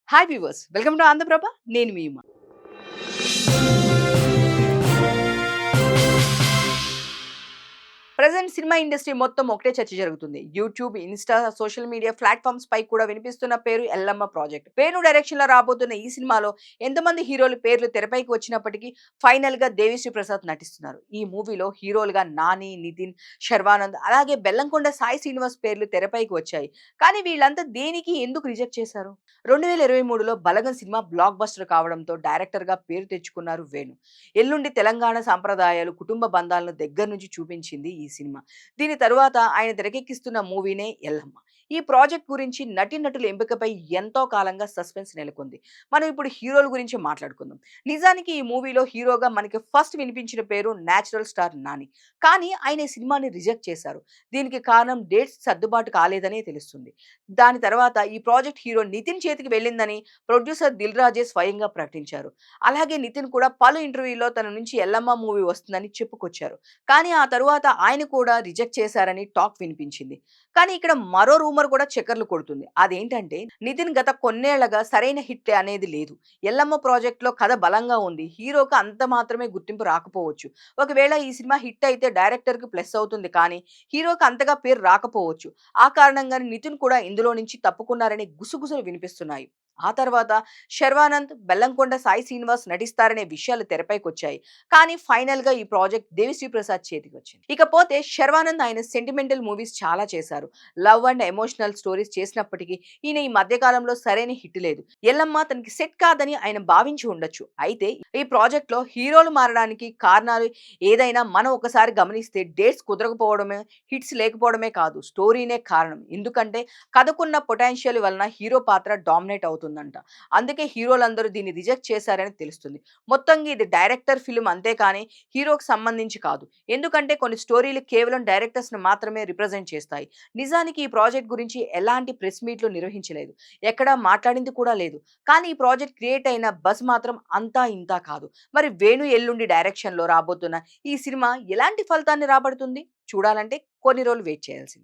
Hi viewers, welcome to Andhra Prabha. నేను మీ Uma. Present cinema industry మొత్తం ఒకటే చర్చ జరుగుతుంది. YouTube, Insta, social media platforms పై కూడా వినిపిస్తున్న పేరు ఎల్లమ్మ ప్రాజెక్ట్. వేణు డైరెక్షన్‌లో రాబోతున్న ఈ సినిమాలో ఎంతమంది హీరోల పేర్లు తెరపైకి వచ్చినప్పటికీ ఫైనల్‌గా దేవిశ్రీ ప్రసాద్ నటిస్తున్నారు. ఈ మూవీలో హీరోలుగా నాని, నితిన్, శర్వానంద్ అలాగే బెల్లంకొండ సాయి శ్రీనివాస్ పేర్లు తెరపైకి వచ్చాయి. కానీ వీళ్ళంతా దేనికి ఎందుకు రిజెక్ట్ చేశారు? 2023లో బలగం సినిమా బ్లాక్ బస్టర్ కావడంతో డైరెక్టర్‌గా పేరు తెచ్చుకున్నారు వేణు. ఎల్లుండి తెలంగాణ సాంప్రదాయాలు, కుటుంబ బంధాలను దగ్గర నుంచి చూపించింది ఈ సినిమా. దీని తరువాత ఆయన తెరకెక్కిస్తున్న మూవీనే ఎల్లమ్మ. ఈ ప్రాజెక్ట్ గురించి నటీనటుల ఎంపికపై ఎంతో కాలంగా సస్పెన్స్ నెలకొంది. మనం ఇప్పుడు హీరోల గురించి మాట్లాడుకుందాం. నిజానికి ఈ మూవీలో హీరోగా మనకి ఫస్ట్ వినిపించిన పేరు నేచురల్ స్టార్ నాని. కానీ ఆయన ఈ సినిమాని రిజెక్ట్ చేశారు. దీనికి కారణం డేట్స్ సర్దుబాటు కాలేదనే తెలుస్తుంది. దాని తర్వాత ఈ ప్రాజెక్ట్ హీరో నితిన్ చేతికి వెళ్ళిందని ప్రొడ్యూసర్ దిల్ రాజే స్వయంగా ప్రకటించారు. అలాగే నితిన్ కూడా పలు ఇంటర్వ్యూలో తన నుంచి ఎల్లమ్మ మూవీ వస్తుందని చెప్పుకొచ్చారు. కానీ ఆ తరువాత ఆయన కూడా రిజెక్ట్ చేశారని టాక్ వినిపించింది. కానీ ఇక్కడ మరో రూమర్ కూడా చక్కర్లు కొడుతుంది. అదేంటంటే నితిన్ గత కొన్నేళ్లగా సరైన హిట్ అనేది లేదు. ఎల్లమ్మ ప్రాజెక్ట్ లో కథ బలంగా ఉంది. హీరోకి అంత మాత్రమే గుర్తింపు రాకపోవచ్చు. ఒకవేళ ఈ సినిమా హిట్ అయితే డైరెక్టర్ కి ప్లస్ అవుతుంది, కానీ హీరోకి అంతగా పేరు రాకపోవచ్చు. ఆ కారణంగానే నితిన్ కూడా ఇందులో నుంచి తప్పుకున్నారని గుసగుసలు వినిపిస్తున్నాయి. ఆ తర్వాత శర్వానంద్, బెల్లంకొండ సాయి శ్రీనివాస్ నటిస్తారనే విషయాలు తెరపైకొచ్చాయి. కానీ ఫైనల్ గా ఈ ప్రాజెక్ట్ దేవిశ్రీ ప్రసాద్ చేతికి వచ్చింది. ఇకపోతే శర్వానంద్ ఆయన సెంటిమెంటల్ మూవీస్ చాలా చేశారు. లవ్ అండ్ ఎమోషనల్ స్టోరీస్ చేసినప్పటికీ ఈయన ఈ మధ్య కాలంలో సరైన హిట్ లేదు. ఎల్లమ్మ తనకి సెట్ కాదని ఆయన భావించి ఉండొచ్చు. అయితే ఈ ప్రాజెక్ట్ లో హీరోలు మారడానికి కారణాలు ఏదైనా మనం ఒకసారి గమనిస్తే డేట్స్ కుదరకపోవడమే, హిట్స్ లేకపోవడమే కాదు, స్టోరీనే కారణం. ఎందుకంటే కథకున్న పొటెన్షియల్ వలన హీరో పాత్ర డామినేట్ అవుతుందంట. అందుకే హీరోలందరూ దీన్ని రిజెక్ట్ చేశారని తెలుస్తుంది. మొత్తంగా ఇది డైరెక్టర్ ఫిల్మ్ అంతేకాని హీరోకి సంబంధించి కాదు. ఎందుకంటే కొన్ని స్టోరీలు కేవలం డైరెక్టర్స్ ని మాత్రమే రిప్రజెంట్ చేస్తాయి. నిజానికి ఈ ప్రాజెక్ట్ గురించి ఎలాంటి ప్రెస్ మీట్లు నిర్వహించలేదు. ఎక్కడా మాట్లాడింది కూడా లేదు. కానీ ఈ ప్రాజెక్ట్ క్రియేట్ అయిన బజ్ మాత్రం అంతా ఇంతా కాదు. మరి వేణు ఎల్లుండి డైరెక్షన్ లో రాబోతున్న ఈ సినిమా ఎలాంటి ఫలితాన్ని రాబడుతుంది? చూడాలంటే కొన్ని రోజులు వెయిట్ చేయాల్సింది.